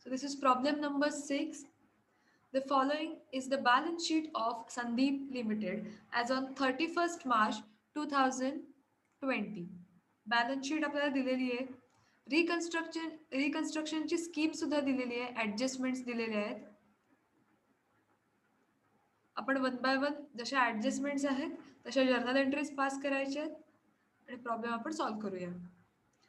So this is problem number 6. The following is the balance sheet of Sandeep Limited as on 31st March 2020. Balance sheet आपल्याला दिलेली आहे. रिकन्स्ट्रक्शनची scheme सुद्धा दिलेली आहे, ॲडजस्टमेंट्स दिलेले आहेत. आपण वन बाय वन जशा ॲडजस्टमेंट्स आहेत तशा जर्नल एंट्रीज पास करायच्या आहेत आणि प्रॉब्लेम आपण सॉल्व्ह करूया.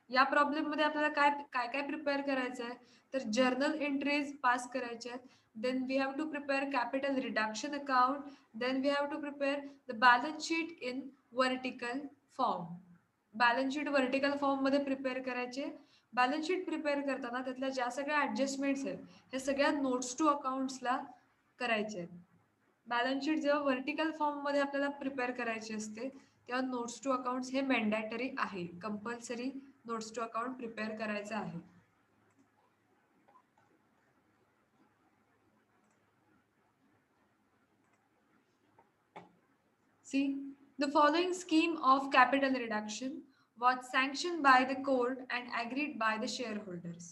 या प्रॉब्लेममध्ये आपल्याला काय काय काय प्रिपेअर करायचं आहे तर जर्नल एंट्रीज पास करायच्या आहेत. Then we have to prepare capital reduction account. Then we have to prepare the balance sheet in vertical form. Balance sheet vertical फॉर्ममध्ये प्रिपेअर करायचे. बॅलन्स शीट प्रिपेअर करताना त्यातल्या ज्या सगळ्या ॲडजस्टमेंट्स आहेत ह्या सगळ्या नोट्स टू अकाउंट्सला करायचे आहेत. बॅलन्स शीट जेव्हा व्हर्टिकल फॉर्ममध्ये आपल्याला प्रिपेअर करायची असते तेव्हा नोट्स टू अकाउंट्स हे मॅन्डेटरी आहे. Compulsory notes to account prepare करायचं आहे. See, the following scheme of capital reduction was sanctioned by the court and agreed by the shareholders.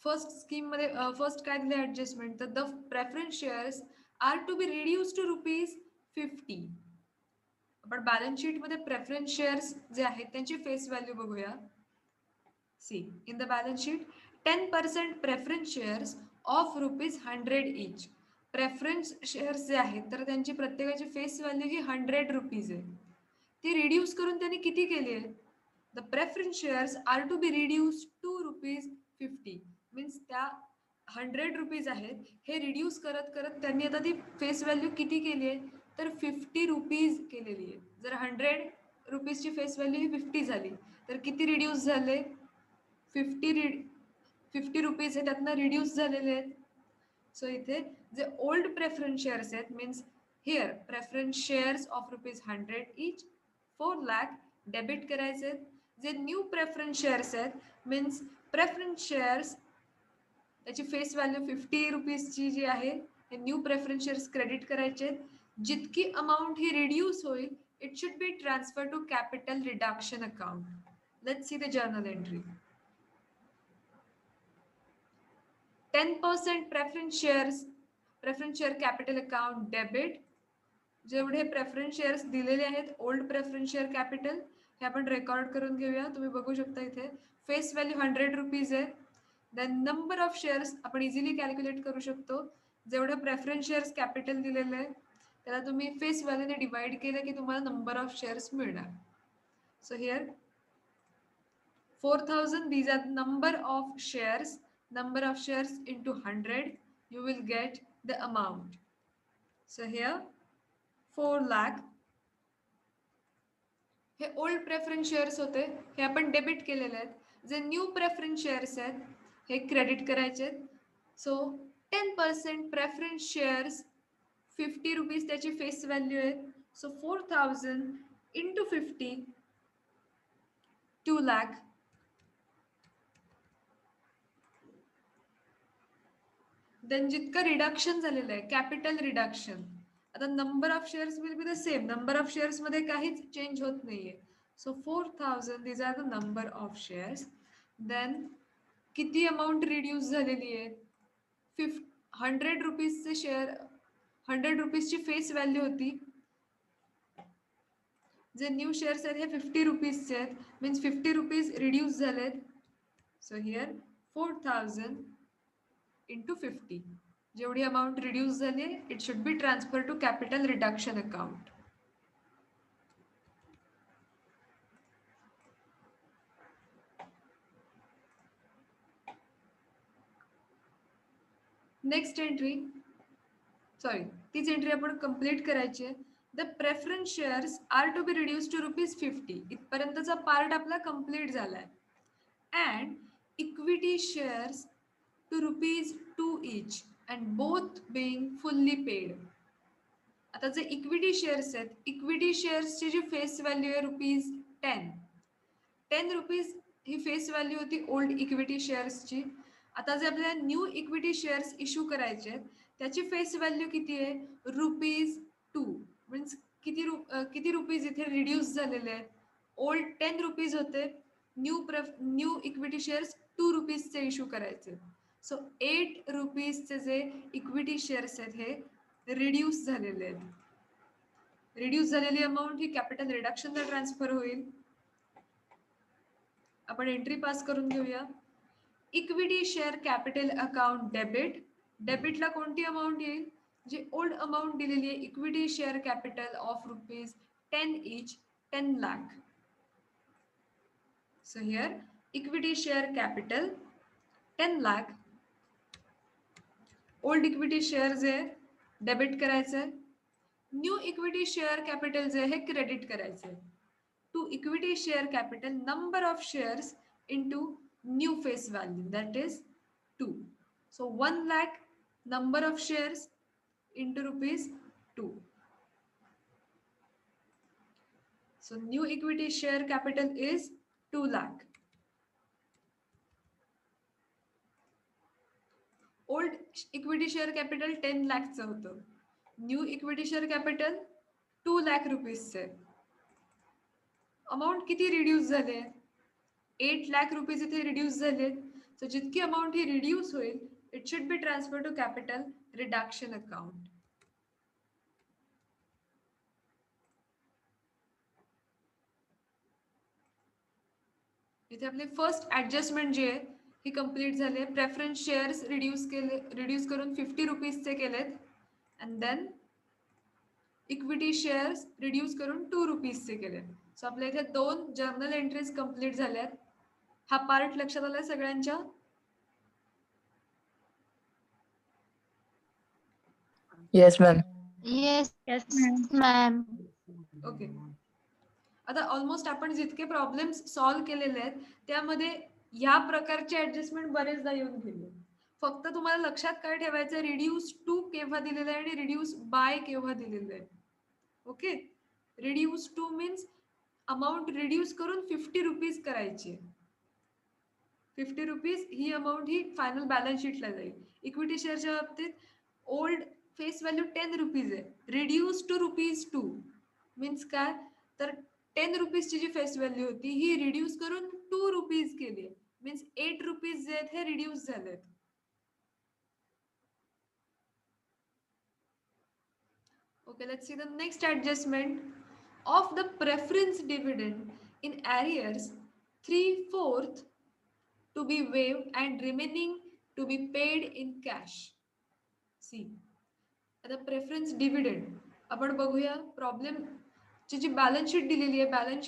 First scheme मध्ये फर्स्ट काय दिले ॲडजस्टमेंट तर the preference shares are to be reduce to ₹50. आपण balance शीटमध्ये preference shares जे आहेत त्यांची face value बघूया. See in the balance sheet 10% preference shares of ₹100 each. Preference shares जे आहेत तर त्यांची प्रत्येकाची फेस व्हॅल्यू ही ₹100 आहे. ती रिड्यूस करून त्यांनी किती केली आहे. The preference shares are to be reduce to ₹50. Means त्या ₹100 आहेत हे रिड्यूस करत करत त्यांनी आता ती फेस व्हॅल्यू किती केली आहे तर ₹50 केलेली आहे. जर ₹100ची फेस व्हॅल्यू ही 50 झाली तर किती रिड्यूस झाले. 50 हे त्यातनं रिड्यूस झालेले आहेत. सो इथे जे ओल्ड प्रेफरन्स शेअर्स आहेत means here preference shares of ₹100 each 4 lakh debit करायचे आहेत. जे न्यू प्रेफरन्स शेअर्स आहेत मीन्स प्रेफरन्स शेअर्स त्याची फेस व्हॅल्यू ₹50ची जी आहे हे न्यू प्रेफरन्स शेअर्स क्रेडिट करायचे आहेत. जितकी अमाऊंट ही रिड्यूस होईल it should be transfer to capital reduction account. Let's see the journal entry. 10% preference share capital account debit. जेवढे प्रेफरन्स शेअर्स दिलेले आहेत ओल्ड प्रेफरन्स शेअर कॅपिटल हे आपण रेकॉर्ड करून घेऊया. तुम्ही बघू शकता इथे फेस व्हॅल्यू ₹100 आहे. देन नंबर ऑफ शेअर्स आपण इझिली कॅल्क्युलेट करू शकतो. जेवढं प्रेफरन्स शेअर्स कॅपिटल दिलेलं आहे त्याला तुम्ही फेस व्हॅल्यूने डिवाइड केलं की तुम्हाला नंबर ऑफ शेअर्स मिळणार. So here 4000 these are number of shares into 100 you will get the amount. So here 4 lakh हे ओल्ड प्रेफरन्स शेअर्स होते हे आपण डेबिट केलेले आहेत. जे न्यू प्रेफरन्स शेअर्स आहेत हे क्रेडिट करायचे आहेत. सो 10% प्रेफरन्स शेअर्स ₹50 त्याची फेस व्हॅल्यू आहे. So 4000 into 50 2 lakh. देन जितकं रिडक्शन झालेलं आहे कॅपिटल रिडक्शन आता number of shares will be the same. Number of shares मध्ये काहीच चेंज होत नाहीये. So 4000 these are the number of shares. Then किती अमाऊंट रिड्यूस झालेली आहे. ₹100चे शेअर ₹100ची फेस व्हॅल्यू होती. जे न्यू शेअर्स आहेत हे ₹50चे आहेत मीन्स ₹50 रिड्यूस झालेत. सो हिअर 4000 into 50 जेवढी अमाऊंट रिड्यूस झाली it should be transfer to capital reduction account. Next entry तीच एंट्री आपण कंप्लीट करायची आहे. The preference shares are to be reduce to ₹50 इथपर्यंतचा पार्ट आपला कंप्लीट झालाय. And equity shares to ₹2 each and both being fully paid. आता जे equity shares आहेत इक्विटी शेअर्सची जी फेस व्हॅल्यू आहे ₹10 ही फेस व्हॅल्यू होती ओल्ड इक्विटी शेअर्सची. आता जे आपल्याला न्यू इक्विटी शेअर्स इश्यू करायचे आहेत त्याची फेस व्हॅल्यू किती आहे ₹2. मीन्स किती रुपीज इथे रिड्यूस झालेले आहेत. ओल्ड ₹10 होते. न्यू इक्विटी शेअर्स ₹2चे इश्यू करायचे. सो 8 रुपीजचे जे इक्विटी शेअर्स आहेत हे रिड्यूस झालेले आहेत. रिड्यूस झालेली अमाऊंट ही कॅपिटल रिडक्शनला ट्रान्सफर होईल. आपण एंट्री पास करून घेऊया. Equity share capital account debit. डेबिटला कोणती अमाऊंट येईल? जी ओल्ड अमाऊंट दिलेली आहे, equity share capital of ₹10 each, 10 lakh. So here equity share capital 10 lakh. Old equity share जे डेबिट करायचं आहे. न्यू इक्विटी शेअर कॅपिटल जे आहे क्रेडिट करायचं आहे. To equity share capital number of shares into new face value that is 2. So 1 lakh number of shares into ₹2. So new equity share capital is 2 lakh. Old equity share capital 10 लाखचं होतं. New equity share capital 2 lakh रुपीजचे. Amount किती reduce झाले? 8 lakh rupees इथे reduce झाले. So जितकी amount ही reduce होईल it should be transfer to capital reduction account. इथे आपली फर्स्ट ऍडजस्टमेंट जी आहे ही कंप्लीट झाली आहे. प्रेफरन्स शेअर्स रिड्यूस करून 50 रुपीजचे केलेत. And then equity shares reduce करून 2 रुपीजचे केलेत. सो आपल्या इथे 2 जर्नल एंट्रीज कंप्लीट झाल्यात. हा पार्ट लक्षात आलाय सगळ्यांच्या? Yes, ma'am. Yes, ma'am. Okay. आता ऑलमोस्ट आपण जितके प्रॉब्लेम्स सॉल्व्ह केलेले आहेत त्यामध्ये या प्रकारचे ऍडजस्टमेंट बरेचदा येऊन गेले. फक्त तुम्हाला लक्षात काय ठेवायचं, रिड्यूस टू केव्हा दिलेलं आहे आणि रिड्यूस बाय केव्हा दिलेलं आहे. Okay. Reduce two means amount reduce करून 50 रुपीज करायची. 50 रुपीज ही अमाऊंट ही फायनल बॅलन्स शीटला जाईल. इक्विटी शेअरच्या बाबतीत ओल्ड फेस व्हॅल्यू 10 रुपीज आहे, रिड्यूस टू ₹2 मीन्स काय, तर 10 रुपीजची जी फेस व्हॅल्यू होती ही रिड्यूस करून 2 रुपीज केली. मीन्स 8 रुपीज जे आहेत हे रिड्यूस झालेत. Okay, let's see the next adjustment of the preference dividend in arrears 3/4 to be waived and remaining to be paid in cash. See, आता प्रेफरन्स डिव्हिडंड आपण बघूया. प्रॉब्लेम ची जी बॅलन्स शीट दिलेली आहे, बॅलन्स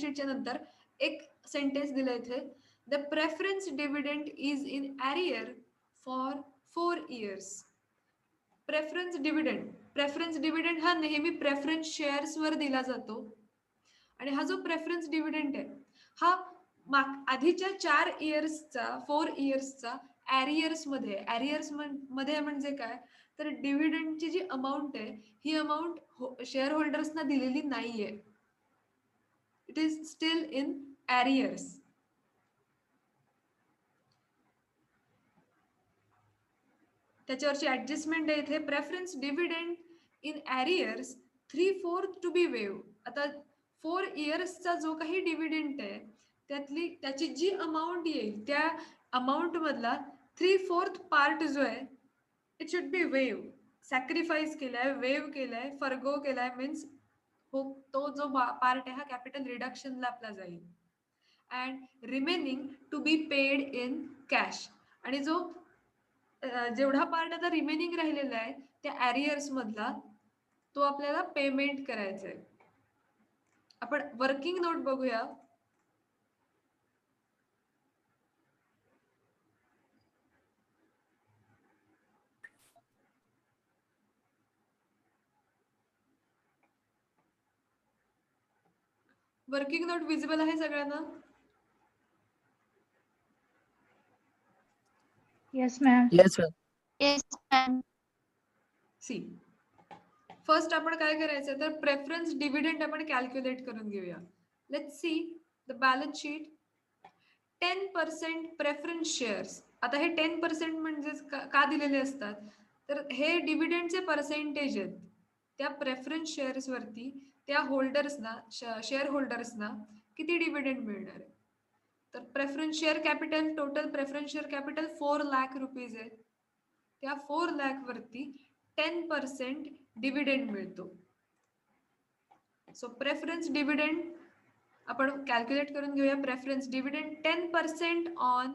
शीटच्या नंतर एक सेंटेन्स दिलं इथे, the preference dividend is in arrear for 4 years. Preference dividend हा नेहमी प्रेफरन्स शेअर्स वर दिला जातो आणि हा जो प्रेफरन्स डिव्हिडंड आहे हा आधीच्या 4 इयर्सचा 4 इयर्सचा एरियर्स मध्ये म्हणजे काय, तर डिव्हिडंडची जी अमाऊंट आहे ही अमाऊंट शेअर होल्डर्सना दिलेली नाहीये. It is still in arrears. त्याच्यावरची ऍडजस्टमेंट आहे इथे, preference dividend in arrears 3/4 to be waive. आता 4 इयर्सचा जो काही डिव्हिडंड आहे त्याची जी अमाऊंट येईल त्या अमाऊंट मधला 3/4 पार्ट जो आहे it should B wave. Sacrifice केलाय, वेव केलाय, फर्गो केलाय मीन्स तो जो पार्ट आहे हा कॅपिटल रिडक्शनला आपला जाईल. And remaining to be paid in cash. आणि जो जेवढा पार्ट आता रिमेनिंग राहिलेला आहे त्या एरियर्स मधला तो आपल्याला पेमेंट करायचा आहे. आपण वर्किंग नोट बघूया. वर्किंग नोट विजिबल आहे सगळ्यांना? Yes, ma'am. Yes, ma'am. Yes, ma'am. See, first आपण काय करायचं तर प्रेफरन्स डिव्हिडंड आपण कॅल्क्युलेट करून घेऊया. Let's see the balance sheet. 10% preference shares. आता हे 10% म्हणजे का दिलेले असतात, तर हे डिव्हिडंडचे पर्सेंटेज आहेत. त्या प्रेफरन्स शेअर्स वरती त्या होल्डर्सना शेअर होल्डर्सना किती डिव्हिडंड मिळणार आहे. तर preference share capital, total preference share capital 4 lakh rupees आहे. त्या 4 लाख वरती 10% डिव्हिडंड मिळतो. सो प्रेफरन्स डिव्हिडंड आपण कॅल्क्युलेट करून घेऊया. Preference dividend 10% on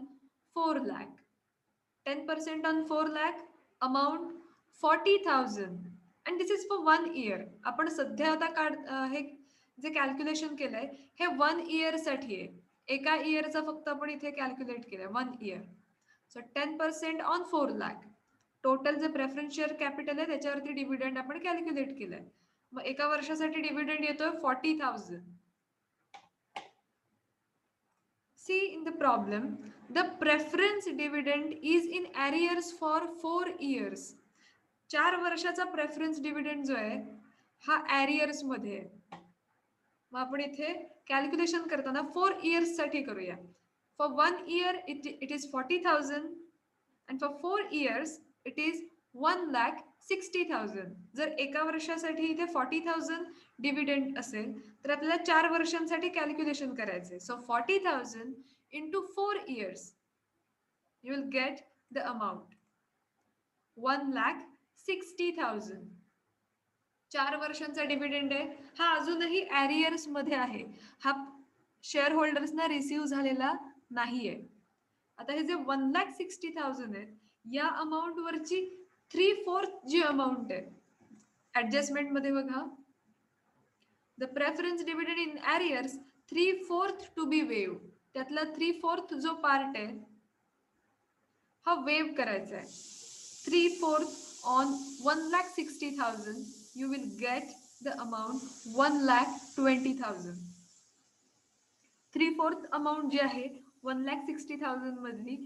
4 lakh. 10% on 4 lakh, amount 40,000 and this is for 1 year. आपण सध्या आता हे जे कॅल्क्युलेशन केलंय हे 1 इयर साठी आहे. एका इयरचा फक्त आपण इथे कॅल्क्युलेट केलंय 1 year. So 10% on 4 lakh. Total जे प्रेफरन्स शेअर कॅपिटल आहे त्याच्यावरती डिव्हिडंड आपण कॅल्क्युलेट केलंय. मग एका वर्षासाठी डिव्हिडंड येतोय 40,000. See in the problem, the preference dividend is in arrears for 4 years. 4 वर्षाचा प्रेफरन्स डिव्हिडंड जो आहे हा arrears मध्ये आहे. मग आपण इथे कॅल्क्युलेशन करताना 4 इयर्स साठी करूया. For 1 year it is 40,000 and for 4 years it is 1,60,000. जर एका वर्षासाठी इथे 40,000 डिव्हिडंड असेल तर आपल्याला 4 वर्षांसाठी कॅल्क्युलेशन करायचे. So 40,000 into 4 years you will get the amount 1,60,000. 4 वर्षांचा डिव्हिडंड आहे. हा अजूनही arrears मध्ये आहे. हा शेअर होल्डर्सना रिसीव्ह झालेला नाहीये. आता हे जे 1,60,000 आहेत या अमाउंट वरची 3/4 जी अमाउंट आहे ऍडजस्टमेंट मध्ये बघा, the preference dividend in arrears 3/4 to be waived. त्यातला 3/4 जो पार्ट आहे हा वेव करायचा आहे. 3/4 on 1,60,000 you will get the amount 1,20,000. 3/4 amount जी आहे 1,60,000 मधली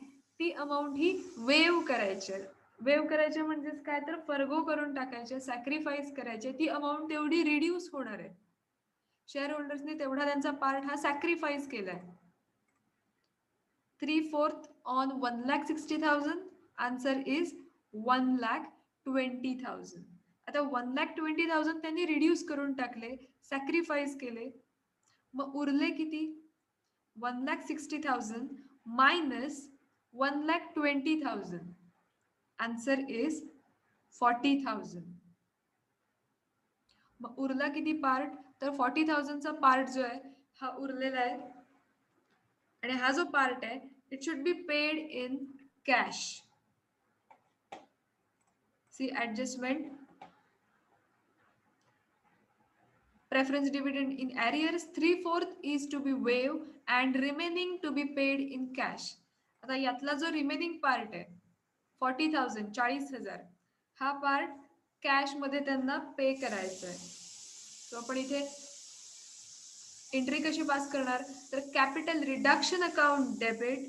ती अमाउंट ही वेव करायची. वेव करायचे म्हणजेच काय तर फर्गो करून टाकायचे, सॅक्रिफाईस करायचे. ती अमाउंट तेवढी रिड्यूस होणार आहे. शेअर होल्डर्सने तेवढा त्यांचा पार्ट हा सॅक्रिफाईस केलाय. 3/4 ऑन 1,60,000. Answer is 1,20,000. आता 1,20,000 त्यांनी रिड्यूस करून टाकले, सॅक्रिफाईस केले. मग उरले किती? 1,60,000 minus 1,20,000. Answer is 40,000. मग उरला किती पार्ट? तर 40,000 चा पार्ट जो आहे हा उरलेला आहे आणि हा जो पार्ट आहे it should be paid in cash. See adjustment. Preference dividend in arrears 3/4 is to be waived and remaining to be paid in cash. आता यातला जो रिमेनिंग पार्ट आहे 40,000 40,000 हा पार्ट कॅश मध्ये त्यांना पे करायचा आहे. सो आपण इथे एंट्री कशी पास करणार तर capital reduction account debit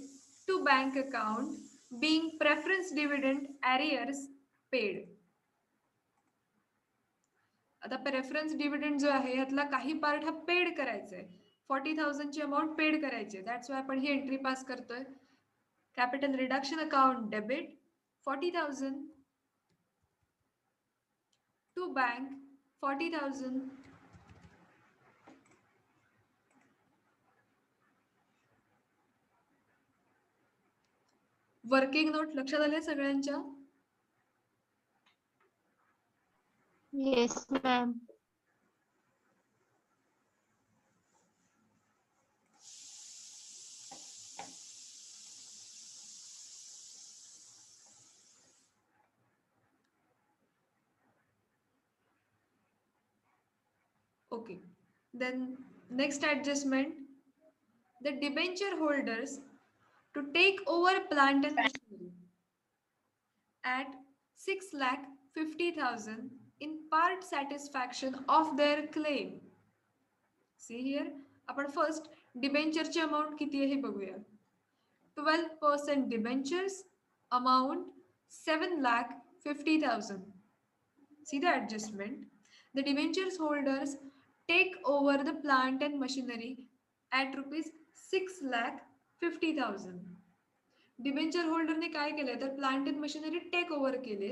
to bank account being preference dividend arrears paid. आता प्रेफरन्स डिव्हिडंड जो आहे यातला काही पार्ट हा पेड करायचा आहे. 40,000 ची अमाउंट पेड करायची आहे. दॅट्स वाय आपण ही एंट्री पास करतोय. Capital reduction account debit 40,000 to bank 40,000 working note लक्षात आले सगळ्यांच्या? Yes, ma'am. Okay. Then next adjustment, the debenture holders to take over plant and machinery at 6,50,000 in part satisfaction of their claim. See here, आपण first डिबेंचरची amount किती आहे हे बघूया. 12% debentures, amount 7,50,000. See the adjustment. The debentures holders take over the plant and machinery at rupees 6,50,000. Debenture होल्डरने काय केलंय तर plant and machinery take over केले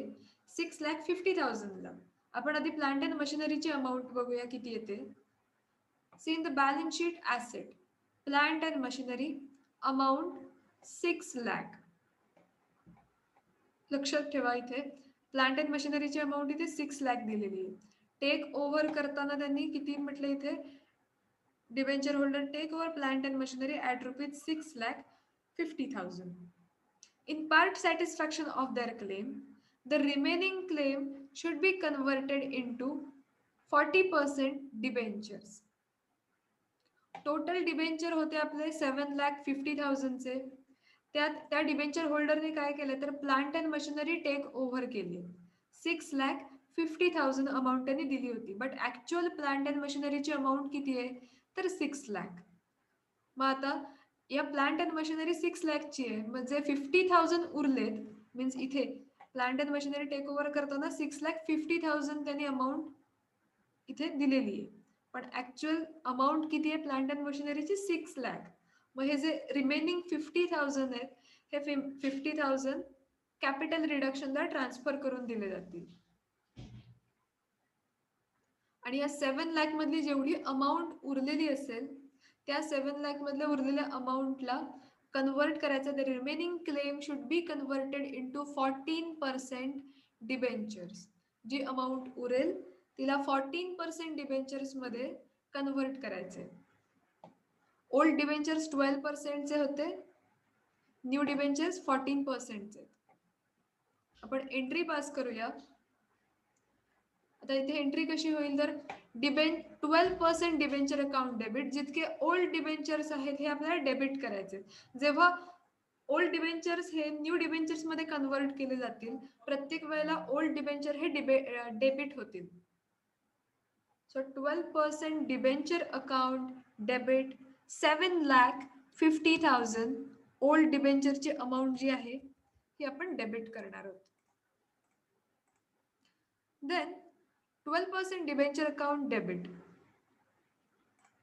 6,50,000 ला. आपण आधी प्लांट अँड मशिनरीची अमाउंट बघूया किती येते. See in the balance sheet asset plant and machinery amount 6 lakh. लक्षात ठेवा इथे प्लांट अँड मशिनरीची अमाऊंट इथे 6 लाख दिलेली आहे. टेक ओव्हर करताना त्यांनी किती म्हटलं इथे, debenture holder take over plant and machinery at ₹6,50,000. In part satisfaction of their claim, the remaining claim should be converted into 40% debentures. Total debenture होते आपले 7,50,000 चे. त्या डिबेंचर होल्डरने काय केलं तर plant and machinery take over केली. 6,50,000 अमाऊंट त्यांनी दिली होती, बट ऍक्च्युअल प्लांट अँड मशिनरीची अमाऊंट किती आहे तर 6 लाख. मग आता या प्लांट अँड मशिनरी 6 लाखची आहे, मग जे 50,000 उरलेत मीन्स इथे plant and machinery take over करताना 6,50,000 त्यांनी अमाऊंट इथे दिलेली आहे, पण ऍक्च्युअल अमाऊंट किती आहे प्लांट अँड मशिनरीची 6 लाख. मग हे जे रिमेनिंग 50,000 आहेत हे 50,000 कॅपिटल रिडक्शनला ट्रान्सफर करून दिले जातील. आणि या 7 लाख मधली जेवढी अमाऊंट उरलेली असेल त्या 7 लाख मधल्या उरलेल्या अमाऊंटला कन्वर्ट करायचं. The remaining claim should be converted into 14% debentures. जी अमाऊंट उरेल तिला 14% डिबेंचर्स मध्ये कन्वर्ट करायचे. ओल्ड डिबेंचर्स 12% चे होते, न्यू डिबेंचर्स 14% चे. आपण एंट्री पास करूया. आता इथे एंट्री कशी होईल तर 12% डिबेंचर अकाउंट डेबिट. जितके ओल्ड डिबेंचर्स आहेत हे आपल्याला डेबिट करायचे. जेव्हा ओल्ड डिबेंचर्स हे न्यू डिबेंचर्स मध्ये कन्वर्ट केले जातील प्रत्येक वेळेला ओल्ड डिबेंचर हे डेबिट होतील. So 12% debenture account debit 7,50,000 old डिबेंचरची अमाऊंट जी आहे ही आपण डेबिट करणार आहोत. Then 12% debenture account debit.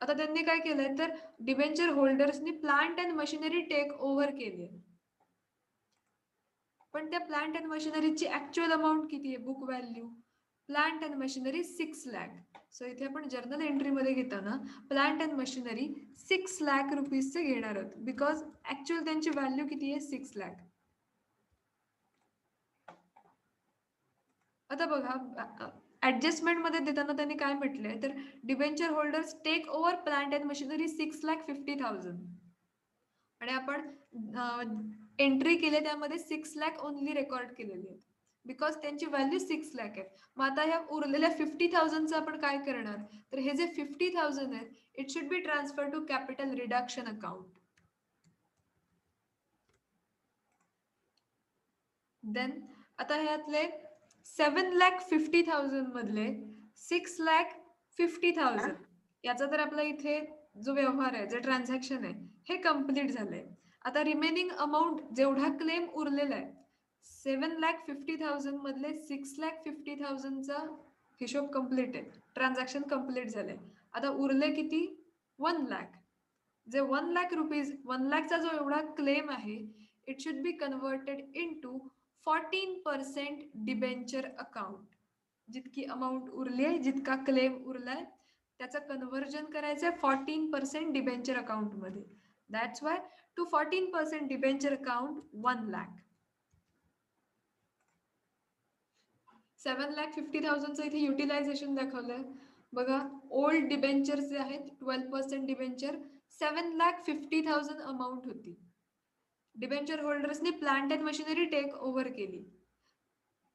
आता त्यांनी काय केलंय तर डिबेंचर होल्डर्सनी plant and machinery take over केली, पण त्या प्लांट अँड मशिनरीची ऍक्च्युअल अमाऊंट किती आहे book value plant and machinery 6 lakh. So इथे आपण जर्नल एंट्री मध्ये घेताना प्लांट अँड मशिनरी 6 लाख रुपीजचे घेणार आहोत बिकॉज ऍक्च्युअल त्यांची व्हॅल्यू किती आहे 6 लाख. आता बघा ऍडजस्टमेंट मध्ये देताना त्यांनी काय म्हटलंय तर debenture holders take over plant and machinery 6,50,000 आणि आपण एंट्री केले त्यामध्ये 6 लाख ओनली रेकॉर्ड केलेली आहे बिकॉज त्यांची व्हॅल्यू 6 लाख आहे. मग आता ह्या उरलेल्या 50,000 आपण काय करणार तर हे जे 50,000 आहेत it should be transfer to capital reduction account. Then आता ह्यातले 7,50,000 मधले 6,50,000 याचा तर आपला इथे जो व्यवहार आहे जे ट्रान्झॅक्शन आहे हे कम्प्लीट झालंय. आता रिमेनिंग अमाऊंट जेवढा क्लेम उरलेला आहे 7,50,000 मधले 6,50,000 चा हिशोब कम्प्लीट आहे, ट्रान्झॅक्शन कम्प्लीट झालंय. आता उरले किती 1 लाख. जे 1 लाख रुपीज 1 लाखचा जो एवढा क्लेम आहे it should be converted into 14% debenture account. जितकी अमाऊंट उरली आहे जितका क्लेम उरलाय त्याचं कन्व्हर्जन करायचंय 14% डिबेंचर अकाउंट मध्ये. That's why to 14% debenture account 1 lakh. 7,50,000 इथे युटिलायझेशन दाखवलंय बघा. ओल्ड डिबेंचर जे आहेत 12% डिबेंचर 7,50,000 अमाऊंट होती. डिबेंचर होल्डर्सनी plant and machinery take over केली.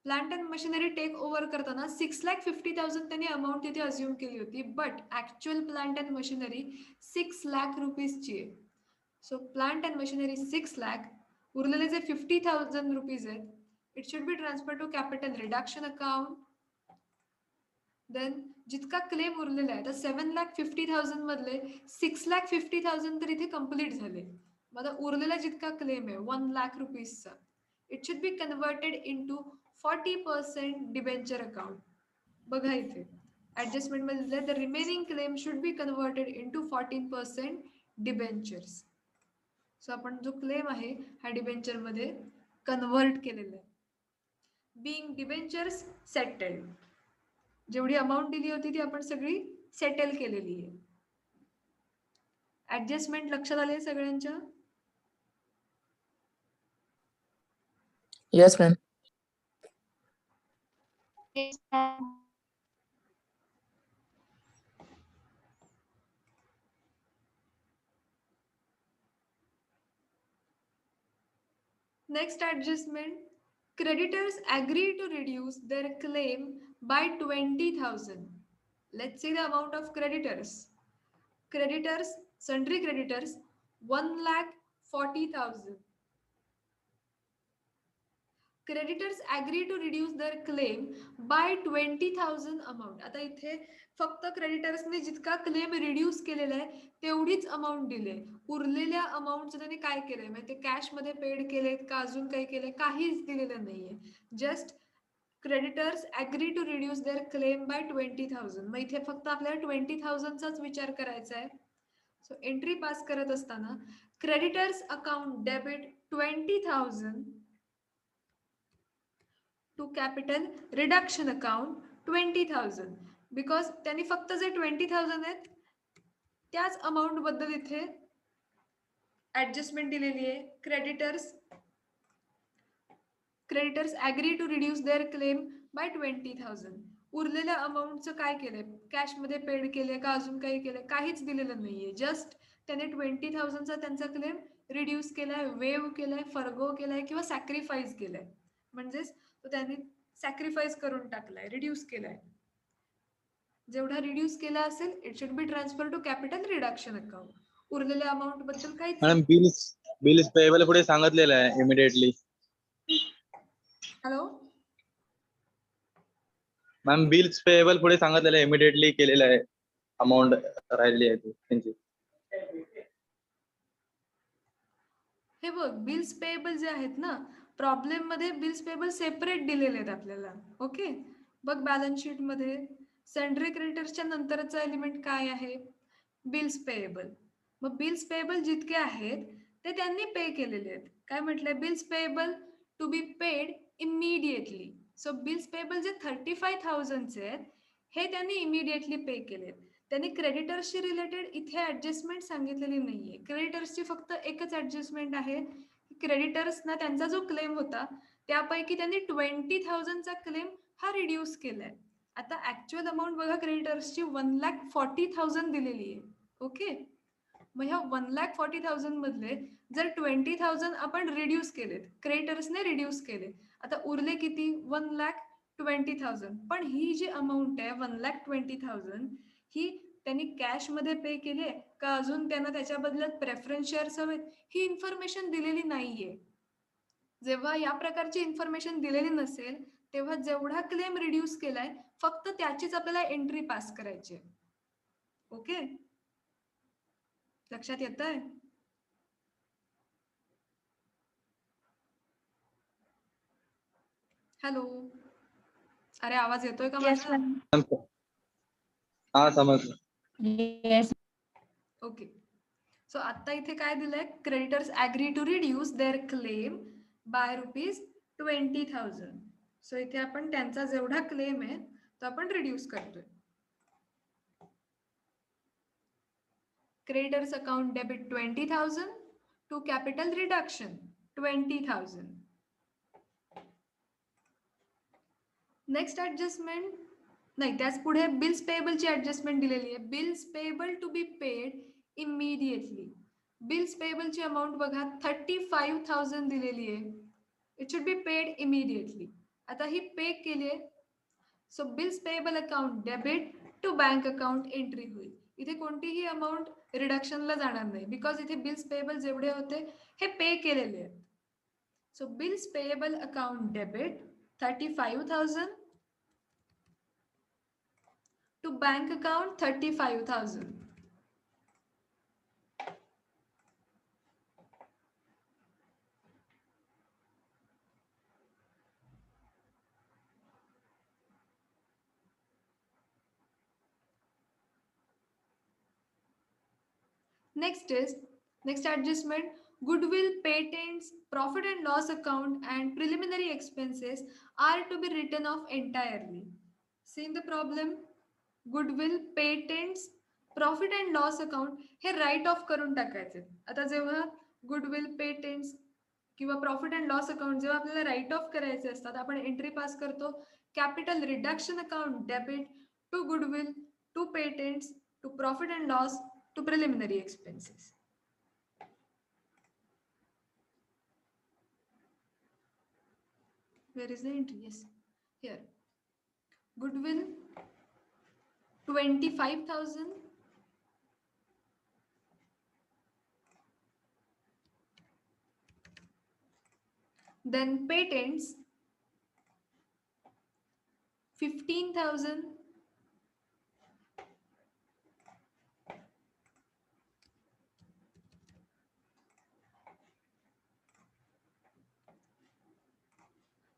Plant and machinery take over करताना 6,50,000 त्यांनी अमाऊंट तिथे अज्युम केली होती, but actual plant and machinery 6 lakh रुपीजची आहे. So plant and machinery 6 lakh, उरलेले जे 50,000 रुपीज आहेत it should be transfer to capital reduction account. Then जितका क्लेम उरलेला आहे तर 7,50,000 मधले 6,50,000 तर इथे कम्प्लीट झाले. मग आता उरलेला जितका क्लेम आहे 1 लाख रुपीजचा it should be converted into 40% debenture account. बघा इथे ऍडजस्टमेंट मध्ये दिलंय the remaining claim should be converted into 14% debentures. So आपण जो क्लेम आहे हा डिबेंचर मध्ये कन्वर्ट केलेला आहे. बीइंग डिबेंचर्स सेटल्ड, जेवढी अमाऊंट दिली होती ती आपण सगळी सेटल केलेली आहे. ऍडजस्टमेंट लक्षात आले सगळ्यांच्या. Yes, ma'am. Yes, ma'am. Next adjustment, creditors agree to reduce their claim by 20,000. Let's see the amount of creditors. Creditors, sundry creditors, 1,40,000. Creditors agree to reduce their claim by 20,000 amount. आता इथे फक्त क्रेडिटर्सने जितका claim reduce केलेला आहे तेवढीच amount दिले. उरलेल्या अमाऊंटचं त्यांनी काय केलंय म्हणजे कॅश मध्ये पेड केलेत का अजून काही केलंय काहीच दिलेलं नाहीये. Just creditors agree to reduce their claim by 20,000. मग इथे फक्त आपल्याला 20,000चाच विचार करायचा आहे. सो एंट्री पास करत असताना creditors account debit 20,000 to capital reduction account 20,000 because त्यांनी फक्त जे 20,000 आहेत त्याच अमाऊंट बद्दल इथे ऍडजस्टमेंट दिलेली आहे. Creditors agree to reduce their claim by 20,000. उरलेल्या अमाऊंटचं काय केलंय कॅशमध्ये पेड केलंय का अजून काही केलंय काहीच दिलेलं नाहीये. जस्ट त्याने 20,000चा त्यांचा क्लेम रिड्यूस केलाय, वेव केलाय, फर्गो केलाय किंवा सॅक्रिफाईस केलाय. म्हणजेच तो त्यांनी सॅक्रिफाईस करून टाकलाय, रिड्यूस केलाय. जेवढा रिड्यूस केला असेल it should be transfer to capital reduction account. उरलेल्या अमाऊंट बद्दल काहीच मॅडम बिल्स पेएबल पुढे सांगितलेलं आहे immediately. Hello ma'am bills payable पुढे सांगितलेलं आहे इमिडिएटली केलेलं आहे. अमाऊंट राहिलेली आहे त्यांची. हे बघ बिल्स पेएबल जे आहेत ना प्रॉब्लेम मध्ये बिल्स पेएबल सेपरेट दिलेले आहेत आपल्याला. ओके बघ बॅलन्स शीट मध्ये सन्ड्री क्रेडिटर्सच्या नंतरचा एलिमेंट काय आहे बिल्स पेएबल. मग बिल्स पेएबल जितके आहेत ते त्यांनी पे केलेले आहेत. काय म्हटलंय bills payable to be paid immediately. So bills payable जे 35,000चे आहेत हे त्यांनी इमिडिएटली पे केलेत. त्यांनी क्रेडिटर्सशी रिलेटेड इथे ऍडजस्टमेंट सांगितलेली नाहीये. क्रेडिटर्सची फक्त एकच ऍडजस्टमेंट आहे क्रेडिटर्सना त्यांचा जो क्लेम होता त्यापैकी त्यांनी 20,000चा क्लेम हा रिड्यूस केलाय. आता ऍक्च्युअल अमाऊंट बघा क्रेडिटर्सची 1,40,000 दिलेली आहे. ओके मग ह्या 1,40,000 मधले जर 20,000 आपण रिड्यूस केलेत क्रेडिटर्सने रिड्यूस केले आता उरले किती 1,20,000. पण ही जी अमाऊंट आहे 1,20,000 ही त्यांनी कॅश मध्ये पे केली आहे का अजून त्यांना त्याच्या बदल्यात प्रेफरन्स शेअर्स हवेत ही इन्फॉर्मेशन दिलेली नाहीये. जेव्हा या प्रकारची इन्फॉर्मेशन दिलेली नसेल तेव्हा जेवढा क्लेम रिड्यूस केलाय फक्त त्याचीच आपल्याला एंट्री पास करायची आहे. ओके लक्षात येत आहे. हॅलो अरे आवाज येतोय का Yes, माझा? ma'am. हा समजलं. Yes. ओके सो आता इथे काय दिलंय creditors agree to reduce their claim by ₹20,000. So इथे आपण त्यांचा जेवढा क्लेम आहे तो आपण रिड्यूस करतोय. Creditors account debit 20,000 to capital reduction 20,000. Next adjustment नाही त्याच पुढे बिल्स पेएबलची ऍडजस्टमेंट दिलेली आहे. Bills payable to be paid immediately. Bills पेएबलची अमाऊंट बघा 35,000 दिलेली आहे. It should be paid immediately. आता ही पे केली आहे so bills payable account debit to bank account entry होईल. इथे कोणतीही अमाऊंट रिडक्शनला जाणार नाही बिकॉज इथे बिल्स पेएबल जेवढे होते हे पे केलेले आहेत. So bills payable account debit 35,000 to bank account 35,000. Next adjustment goodwill, patents, profit and loss account and preliminary expenses are to be written off entirely. See the problem goodwill, patents, profit and loss account हे write off करून टाकायचे. आता जेव्हा goodwill patents किंवा profit and loss account जेव्हा आपल्याला write off करायचे असतात आपण एंट्री पास करतो capital reduction account debit to goodwill to patents to profit and loss to preliminary expenses. Where is the entry? Yes, here. Goodwill 25,000. Then patents 15,000.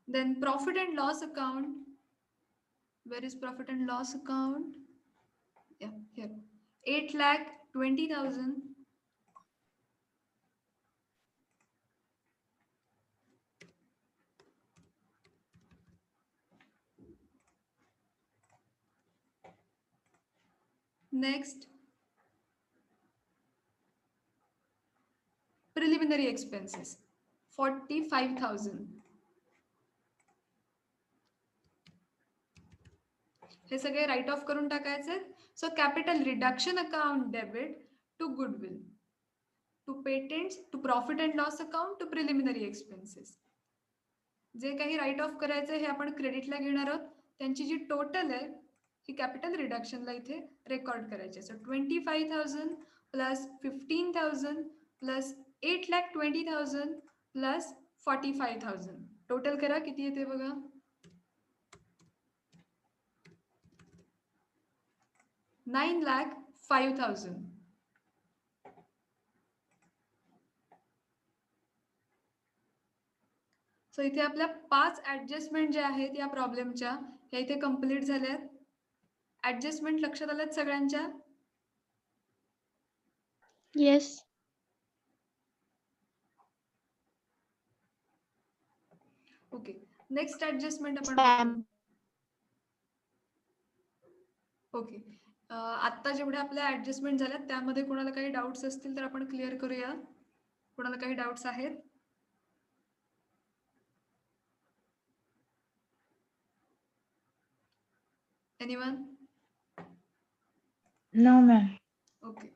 Then profit and loss account. Where is profit and loss account? Yeah, here. 8,20,000. Next, preliminary expenses 45,000. हे सगळे right off करून टाकायचे. So capital reduction account debit to goodwill to patents to profit and loss account to preliminary expenses. जे काही right of करायचं हे आपण क्रेडिटला घेणार आहोत. त्यांची जी टोटल आहे ही कॅपिटल रिडक्शनला इथे रेकॉर्ड करायची. So 25,000 plus 15,000 plus 8,20,000 plus 45,000 total करा किती येते बघा. 9,05,000. सो इथे आपल्या 5 ऍडजस्टमेंट ज्या आहेत या प्रॉब्लेमच्या ह्या इथे कंप्लीट झाल्यात. ऍडजस्टमेंट लक्षात आल्यात सगळ्यांच्या? Yes. ओके, नेक्स्ट ऍडजस्टमेंट आपण Ma'am. ओके, आता जेवढ्या आपल्या ऍडजस्टमेंट झाल्यात त्यामध्ये कोणाला काही डाऊट्स असतील तर आपण क्लिअर करूया. कोणाला काही डाऊट्स आहेत? Anyone? No, ma'am. Okay,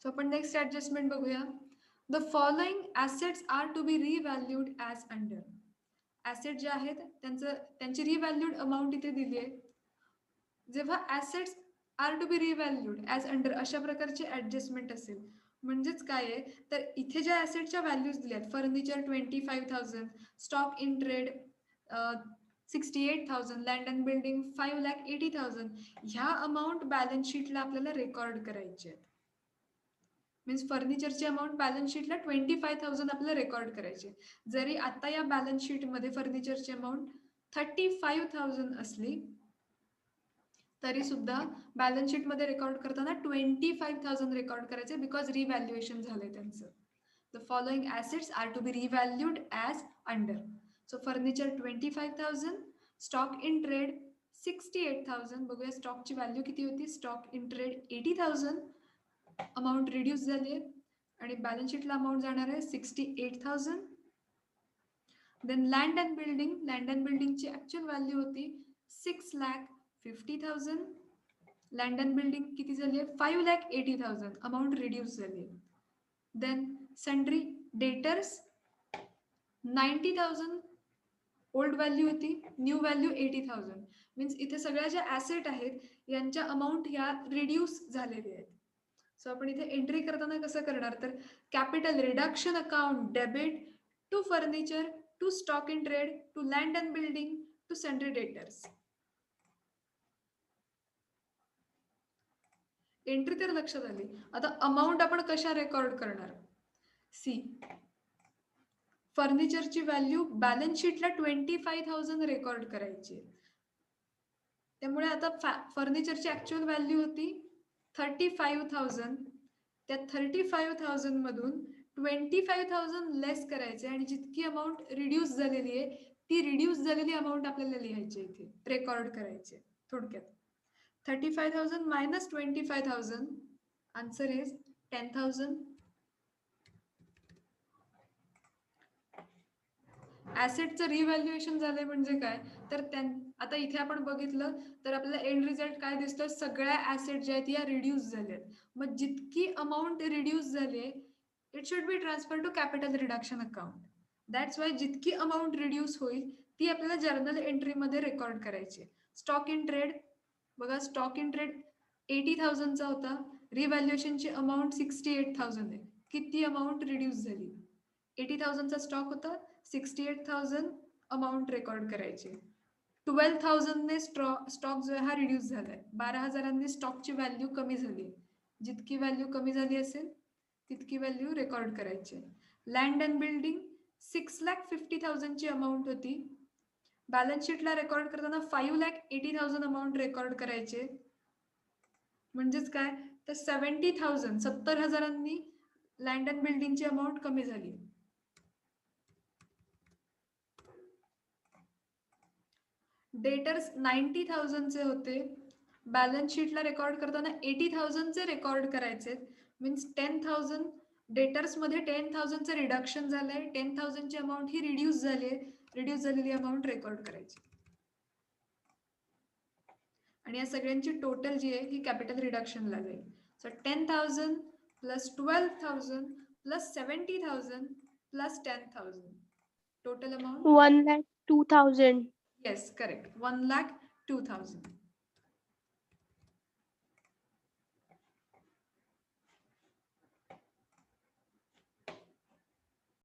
so आपण नेक्स्ट ऍडजस्टमेंट बघूया. The following assets are to be revalued as under. Asset जे आहेत त्यांची रिव्हॅल्यूड अमाऊंट इथे दिली आहे. जेव्हा assets are to be revalued as under अशा प्रकारची ऍडजस्टमेंट असेल म्हणजेच काय आहे तर इथे ज्या ऍसेटच्या व्हॅल्यूज दिल्यात furniture 25,000, stock in trade 68,000, land and building 5,80,000 ह्या अमाऊंट बॅलन्स शीटला आपल्याला रेकॉर्ड करायचे आहेत. मीन्स फर्निचरची अमाऊंट बॅलन्स शीटला 25,000 आपल्याला रेकॉर्ड करायचे. जरी आता या बॅलन्स शीटमध्ये फर्निचरची अमाऊंट 35,000 असली तरी सुद्धा बॅलन्स शीट मध्ये रेकॉर्ड करताना 25,000 रेकॉर्ड करायचे बिकॉज रिव्हॅल्युएशन झालंय त्यांचं. The following assets are to be revalued as under. So furniture 25,000, stock in trade 68,000. बघूया स्टॉकची व्हॅल्यू किती होती. Stock in trade 80,000, amount reduce झाली आहे आणि बॅलन्स शीटला अमाऊंट जाणार आहे 68,000. देन लँड अँड बिल्डिंगची ऍक्च्युअल व्हॅल्यू होती 6,50,000. लँड अँड बिल्डिंग किती झाली आहे 5,80,000, अमाऊंट रिड्यूस झाली आहे. Then sundry debtors 90,000 old value होती, न्यू व्हॅल्यू 80,000. मीन्स इथे सगळ्या ज्या ऍसेट आहेत यांच्या अमाऊंट ह्या रिड्यूस झालेल्या आहेत. सो आपण इथे एंट्री करताना कसं करणार तर capital reduction account debit to furniture to stock in trade to land and building to sundry debtors. Entry तर लक्षात आली. आता अमाऊंट आपण कशा रेकॉर्ड करणार. सी, फर्निचरची व्हॅल्यू बॅलन्स शीटला 25,000 रेकॉर्ड करायची. त्यामुळे आता फर्निचरची ऍक्च्युअल व्हॅल्यू होती 35,000. त्या 35,000 मधून 25,000 लेस करायचे आणि जितकी अमाऊंट रिड्यूस झालेली आहे ती रिड्यूस झालेली अमाऊंट आपल्याला लिहायची इथे रेकॉर्ड करायचे. थोडक्यात 35,000 minus 25,000, answer is 10,000. ऍसेटचं रिव्हॅल्युएशन झालंय म्हणजे काय, तर आता इथे आपण बघितलं तर आपल्याला एंड रिझल्ट काय दिसतोय, सगळ्या ऍसेट ज्या आहेत या रिड्यूस झाल्यात. मग जितकी अमाऊंट रिड्यूस झाली it should be transfer to capital reduction account. That's why जितकी अमाऊंट रिड्यूस होईल ती आपल्याला जर्नल एंट्रीमध्ये रेकॉर्ड करायची. स्टॉक इन ट्रेड बघा, स्टॉक इन ट्रेड 80,000चा होता, रिव्हॅल्युएशनची अमाऊंट 68,000 आहे. किती अमाऊंट रिड्यूस झाली, 80,000चा स्टॉक होता, 68,000 अमाऊंट रेकॉर्ड करायची. 12,000ने स्टॉक जो आहे हा रिड्यूस झालाय. 12,000नी स्टॉकची व्हॅल्यू कमी झाली. जितकी व्हॅल्यू कमी झाली असेल तितकी व्हॅल्यू रेकॉर्ड करायची. लँड अँड बिल्डिंग 6,50,000ची अमाऊंट होती. बॅलन्स शीटला रेकॉर्ड करताना 5,80,000 अमाऊंट रेकॉर्ड करायचे. म्हणजेच काय, तर 70,000 लँड अँड बिल्डिंगची अमाऊंट कमी झाली. डेटर्स 90,000चे होते, बॅलन्स शीटला रेकॉर्ड करताना 80,000चे रेकॉर्ड करायचे. मीन्स 10,000 डेटर्स मध्ये 10,000चं रिडक्शन झालंय, 10,000ची अमाऊंट ही रिड्यूस झाली आहे. रिड्यूस झालेली अमाऊंट रेकॉर्ड करायची. आणि या सगळ्यांची टोटल जी आहे ही कॅपिटल रिडक्शनला जाईल. So 10,000 plus 12,000 plus 70,000 plus 10,000 total amount 1,02,000. Yes, correct. 1,02,000.